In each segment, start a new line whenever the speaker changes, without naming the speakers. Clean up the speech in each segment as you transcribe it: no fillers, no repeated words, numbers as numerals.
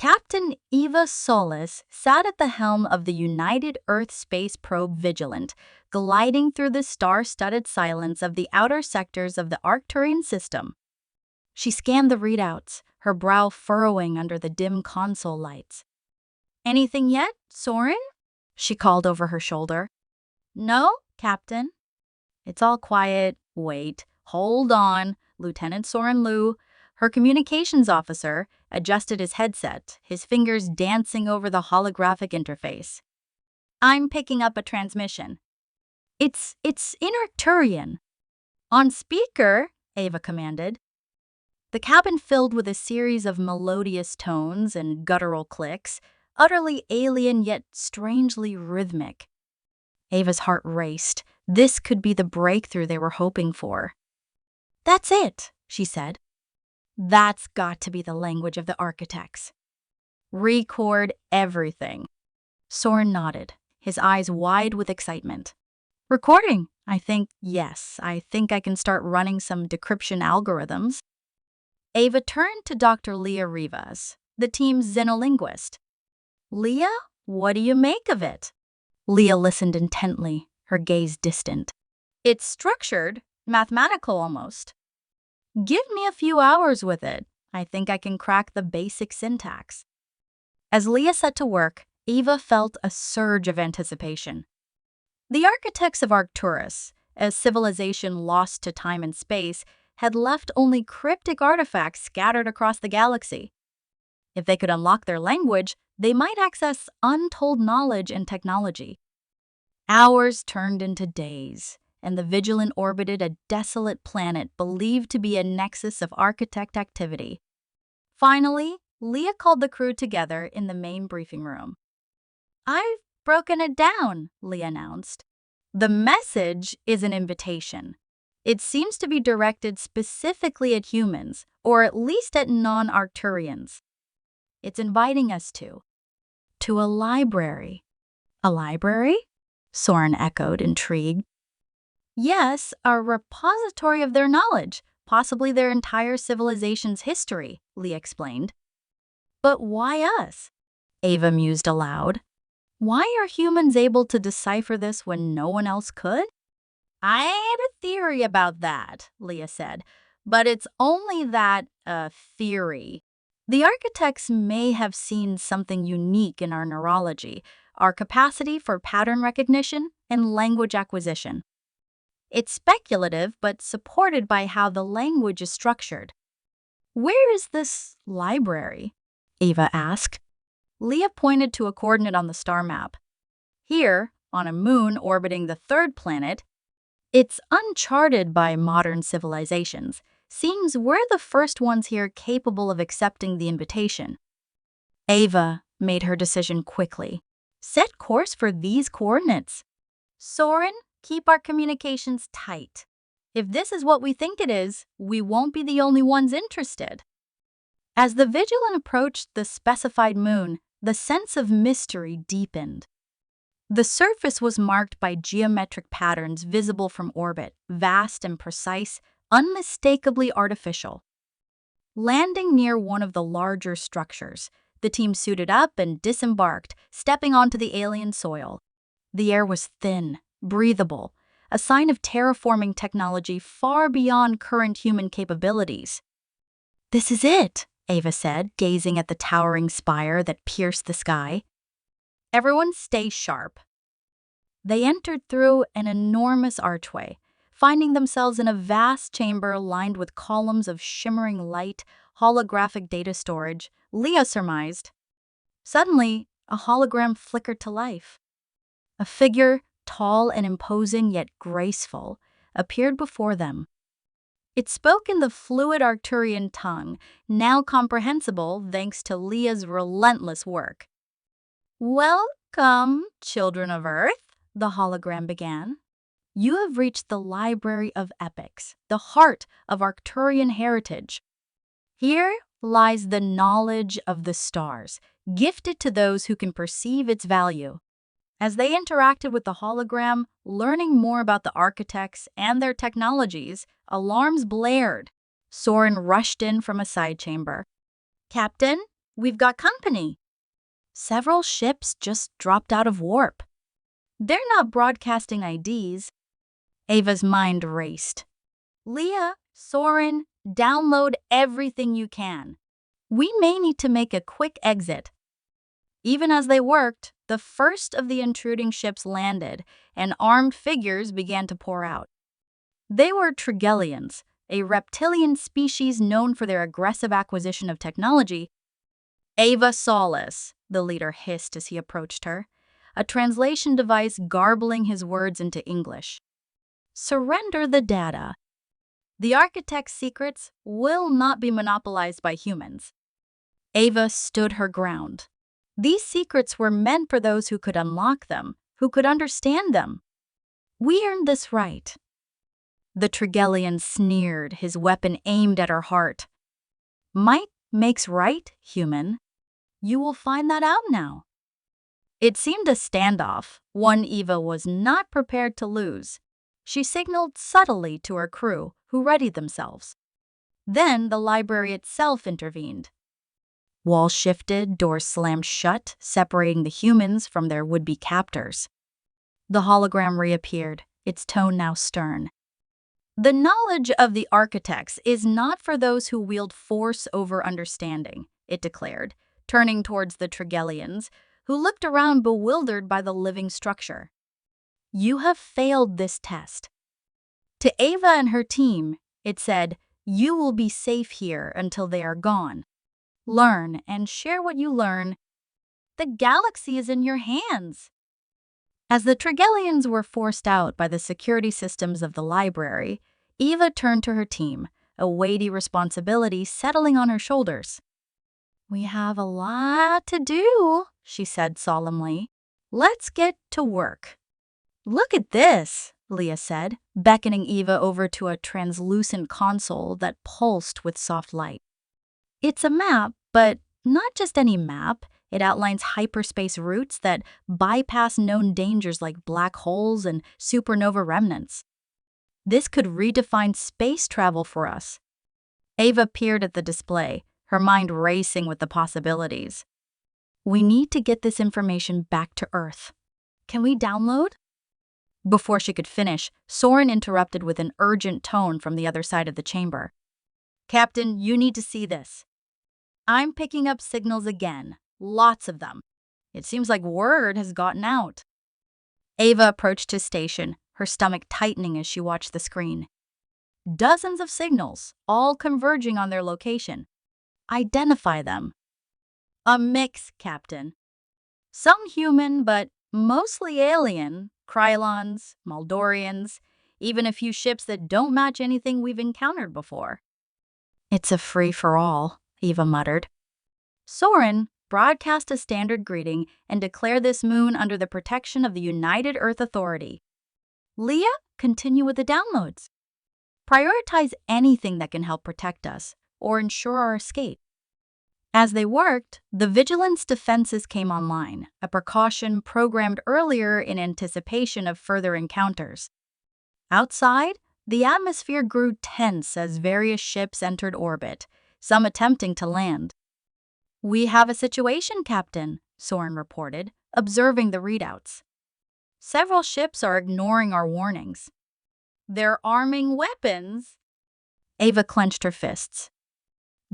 Captain Eva Solis sat at the helm of the United Earth space probe Vigilant, gliding through the star-studded silence of the outer sectors of the Arcturian system. She scanned the readouts, her brow furrowing under the dim console lights. "Anything yet, Soren?" she called over her shoulder. "No, Captain." "It's all quiet. Wait. Hold on." Lieutenant Soren Liu, her communications officer, adjusted his headset, his fingers dancing over the holographic interface. "I'm picking up a transmission." It's in Arcturian." "On speaker," Eva commanded. The cabin filled with a series of melodious tones and guttural clicks, utterly alien yet strangely rhythmic. Ava's heart raced. This could be the breakthrough they were hoping for. "That's it," she said. "That's got to be the language of the architects. Record everything." Soren nodded, his eyes wide with excitement. "Recording, I think, yes. I think I can start running some decryption algorithms." Ava turned to Dr. Leah Rivas, the team's xenolinguist. "Leah, what do you make of it?" Leah listened intently, her gaze distant. "It's structured, mathematical almost. Give me a few hours with it. I think I can crack the basic syntax." As Leah set to work, Eva felt a surge of anticipation. The Architects of Arcturus, a civilization lost to time and space, had left only cryptic artifacts scattered across the galaxy. If they could unlock their language, they might access untold knowledge and technology. Hours turned into days, and the Vigilant orbited a desolate planet believed to be a nexus of architect activity. Finally, Leah called the crew together in the main briefing room. "I've broken it down," Leah announced. "The message is an invitation. It seems to be directed specifically at humans, or at least at non-Arcturians. It's inviting us to a library." "A library?" Soren echoed, intrigued. "Yes, a repository of their knowledge, possibly their entire civilization's history," Leah explained. "But why us?" Ava mused aloud. "Why are humans able to decipher this when no one else could?" "I had a theory about that," Leah said, "but it's only that, theory. The architects may have seen something unique in our neurology, our capacity for pattern recognition and language acquisition. It's speculative, but supported by how the language is structured." "Where is this library?" Eva asked. Leah pointed to a coordinate on the star map. "Here, on a moon orbiting the third planet, it's uncharted by modern civilizations. Seems we're the first ones here capable of accepting the invitation." Ava made her decision quickly. "Set course for these coordinates. Soren, keep our communications tight. If this is what we think it is, we won't be the only ones interested." As the Vigilant approached the specified moon, the sense of mystery deepened. The surface was marked by geometric patterns visible from orbit, vast and precise, unmistakably artificial. Landing near one of the larger structures, the team suited up and disembarked, stepping onto the alien soil. The air was thin, breathable, a sign of terraforming technology far beyond current human capabilities. "This is it," Ava said, gazing at the towering spire that pierced the sky. "Everyone stay sharp." They entered through an enormous archway, finding themselves in a vast chamber lined with columns of shimmering light, holographic data storage, Leah surmised. Suddenly, a hologram flickered to life. A figure, tall and imposing yet graceful, appeared before them. It spoke in the fluid Arcturian tongue, now comprehensible thanks to Leah's relentless work. "Welcome, children of Earth," the hologram began. "You have reached the Library of Epics, the heart of Arcturian heritage. Here lies the knowledge of the stars, gifted to those who can perceive its value." As they interacted with the hologram, learning more about the architects and their technologies, alarms blared. Soren rushed in from a side chamber. "Captain, we've got company. Several ships just dropped out of warp. They're not broadcasting IDs. Ava's mind raced. Leah, Soren, download everything you can. We may need to make a quick exit. Even as they worked, the first of the intruding ships landed, and armed figures began to pour out. They were Trigelians, a reptilian species known for their aggressive acquisition of technology. Eva Solis, the leader hissed as he approached her, a translation device garbling his words into English. Surrender the data. The Architect's secrets will not be monopolized by humans. Eva stood her ground. These secrets were meant for those who could unlock them, who could understand them. We earned this right. The Trigelian sneered, his weapon aimed at her heart. Might makes right, human. You will find that out now. It seemed a standoff, one Eva was not prepared to lose. She signaled subtly to her crew, who readied themselves. Then the library itself intervened. Walls shifted, doors slammed shut, separating the humans from their would-be captors. The hologram reappeared, its tone now stern. The knowledge of the architects is not for those who wield force over understanding, it declared, turning towards the Trigelians, who looked around bewildered by the living structure. You have failed this test. To Eva and her team, it said, you will be safe here until they are gone. Learn and share what you learn. The galaxy is in your hands. As the Trigelians were forced out by the security systems of the library, Eva turned to her team, a weighty responsibility settling on her shoulders. We have a lot to do, she said solemnly. Let's get to work. Look at this, Leah said, beckoning Eva over to a translucent console that pulsed with soft light. It's a map, but not just any map. It outlines hyperspace routes that bypass known dangers like black holes and supernova remnants. This could redefine space travel for us. Eva peered at the display, her mind racing with the possibilities. We need to get this information back to Earth. Can we download? Before she could finish, Soren interrupted with an urgent tone from the other side of the chamber. Captain, you need to see this. I'm picking up signals again. Lots of them. It seems like word has gotten out. Eva approached his station, her stomach tightening as she watched the screen. Dozens of signals, all converging on their location. Identify them. A mix, Captain. Some human, but mostly alien. Krylons, Maldorians, even a few ships that don't match anything we've encountered before. It's a free-for-all, Eva muttered. Soren, broadcast a standard greeting and declare this moon under the protection of the United Earth Authority. Leah, continue with the downloads. Prioritize anything that can help protect us or ensure our escape. As they worked, the Vigilant's defenses came online, a precaution programmed earlier in anticipation of further encounters. Outside, the atmosphere grew tense as various ships entered orbit, some attempting to land. We have a situation, Captain, Soren reported, observing the readouts. Several ships are ignoring our warnings. They're arming weapons. Eva clenched her fists.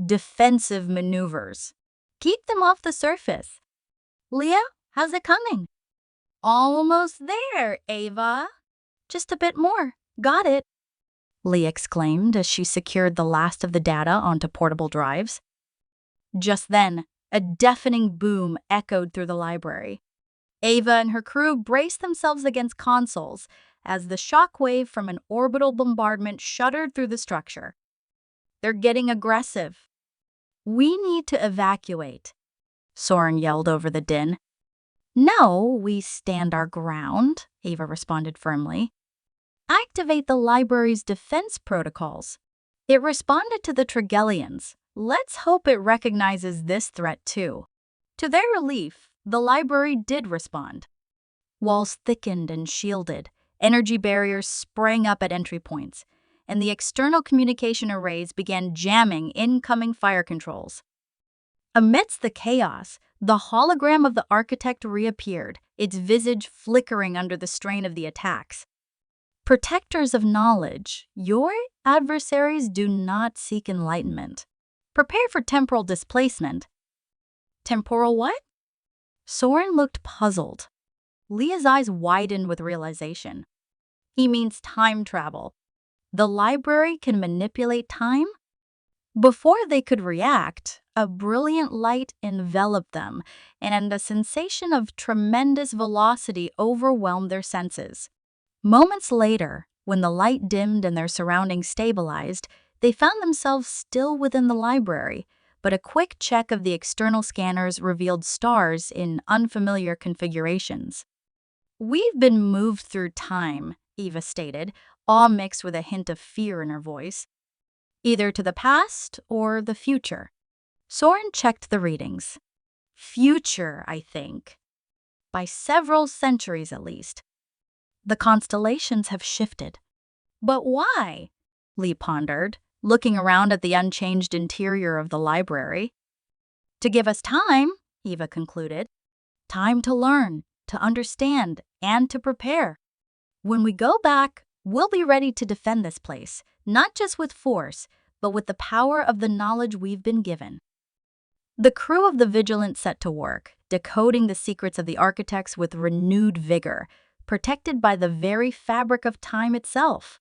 Defensive maneuvers. Keep them off the surface. Leah, how's it coming? Almost there, Eva. Just a bit more. Got it. Leah exclaimed as she secured the last of the data onto portable drives. Just then, a deafening boom echoed through the library. Eva and her crew braced themselves against consoles as the shockwave from an orbital bombardment shuddered through the structure. They're getting aggressive. We need to evacuate, Soren yelled over the din. No, we stand our ground, Eva responded firmly. Activate the library's defense protocols. It responded to the Trigelians. Let's hope it recognizes this threat too. To their relief, the library did respond. Walls thickened and shielded, energy barriers sprang up at entry points, and the external communication arrays began jamming incoming fire controls. Amidst the chaos, the hologram of the architect reappeared, its visage flickering under the strain of the attacks. Protectors of knowledge, your adversaries do not seek enlightenment. Prepare for temporal displacement. Temporal what? Soren looked puzzled. Leah's eyes widened with realization. He means time travel. The library can manipulate time? Before they could react, a brilliant light enveloped them, and a sensation of tremendous velocity overwhelmed their senses. Moments later, when the light dimmed and their surroundings stabilized, they found themselves still within the library, but a quick check of the external scanners revealed stars in unfamiliar configurations. "We've been moved through time," Eva stated, awe mixed with a hint of fear in her voice. "Either to the past or the future." Soren checked the readings. "Future, I think. By several centuries at least. The constellations have shifted." "But why?" Lee pondered, looking around at the unchanged interior of the library. "To give us time," Eva concluded. "Time to learn, to understand, and to prepare. When we go back, we'll be ready to defend this place, not just with force, but with the power of the knowledge we've been given." The crew of the Vigilant set to work, decoding the secrets of the architects with renewed vigor, protected by the very fabric of time itself.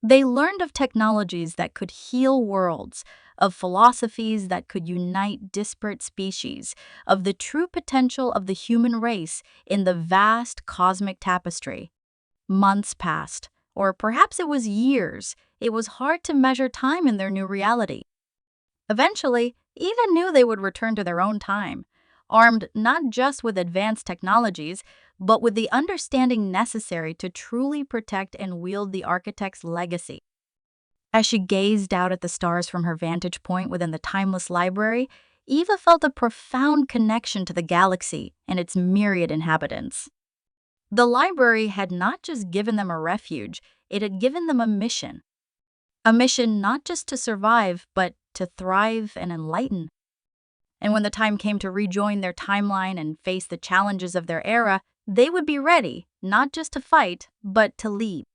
They learned of technologies that could heal worlds, of philosophies that could unite disparate species, of the true potential of the human race in the vast cosmic tapestry. Months passed, or perhaps it was years. It was hard to measure time in their new reality. Eventually, Eva knew they would return to their own time, armed not just with advanced technologies, but with the understanding necessary to truly protect and wield the architect's legacy. As she gazed out at the stars from her vantage point within the timeless library, Eva felt a profound connection to the galaxy and its myriad inhabitants. The library had not just given them a refuge, it had given them a mission. A mission not just to survive, but to thrive and enlighten. And when the time came to rejoin their timeline and face the challenges of their era, they would be ready, not just to fight, but to lead.